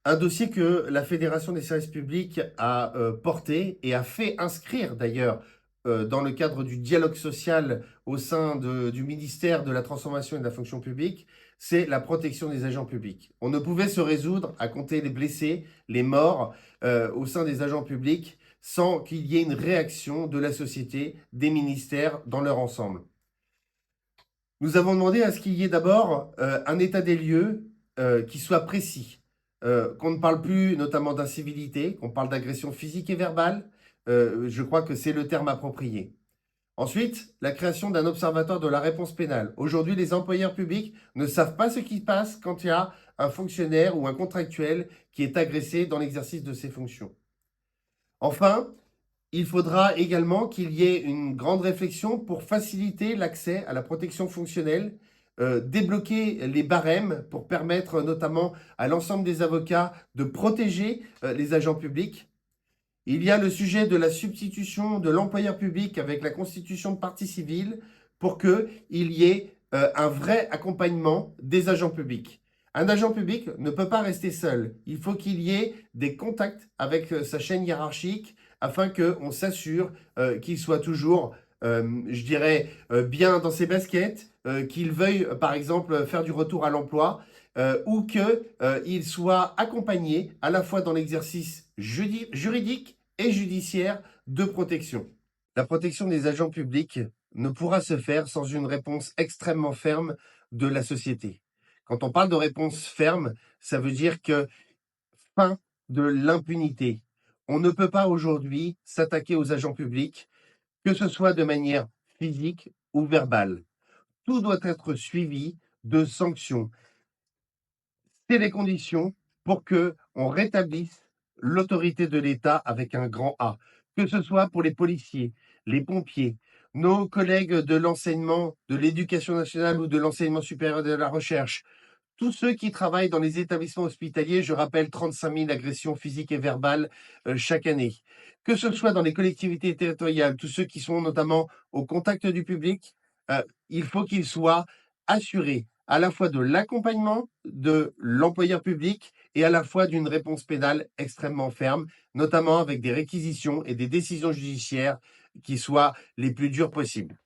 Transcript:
Un dossier que la Fédération des services publics a porté et a fait inscrire d'ailleurs dans le cadre du dialogue social au sein du ministère de la Transformation et de la Fonction publique, c'est la protection des agents publics. On ne pouvait se résoudre à compter les blessés, les morts au sein des agents publics sans qu'il y ait une réaction de la société, des ministères dans leur ensemble. Nous avons demandé à ce qu'il y ait d'abord un état des lieux qui soit précis, qu'on ne parle plus notamment d'incivilité, qu'on parle d'agression physique et verbale. Je crois que c'est le terme approprié. Ensuite, la création d'un observatoire de la réponse pénale. Aujourd'hui, les employeurs publics ne savent pas ce qui se passe quand il y a un fonctionnaire ou un contractuel qui est agressé dans l'exercice de ses fonctions. Enfin, il faudra également qu'il y ait une grande réflexion pour faciliter l'accès à la protection fonctionnelle, débloquer les barèmes pour permettre notamment à l'ensemble des avocats de protéger les agents publics. Il y a le sujet de la substitution de l'employeur public avec la constitution de partie civile pour qu'il y ait un vrai accompagnement des agents publics. Un agent public ne peut pas rester seul. Il faut qu'il y ait des contacts avec sa chaîne hiérarchique afin qu'on s'assure qu'il soit toujours, je dirais, bien dans ses baskets, qu'il veuille, par exemple, faire du retour à l'emploi ou qu'il soit accompagné à la fois dans l'exercice juridique et judiciaire de protection. La protection des agents publics ne pourra se faire sans une réponse extrêmement ferme de la société. Quand on parle de réponse ferme, ça veut dire que fin de l'impunité. On ne peut pas aujourd'hui s'attaquer aux agents publics, que ce soit de manière physique ou verbale. Tout doit être suivi de sanctions. C'est les conditions pour que on rétablisse l'autorité de l'État avec un grand A, que ce soit pour les policiers, les pompiers, nos collègues de l'enseignement, de l'éducation nationale ou de l'enseignement supérieur de la recherche, tous ceux qui travaillent dans les établissements hospitaliers. Je rappelle 35 000 agressions physiques et verbales chaque année. Que ce soit dans les collectivités territoriales, tous ceux qui sont notamment au contact du public, il faut qu'ils soient assurés à la fois de l'accompagnement de l'employeur public et à la fois d'une réponse pénale extrêmement ferme, notamment avec des réquisitions et des décisions judiciaires qui soient les plus dures possibles.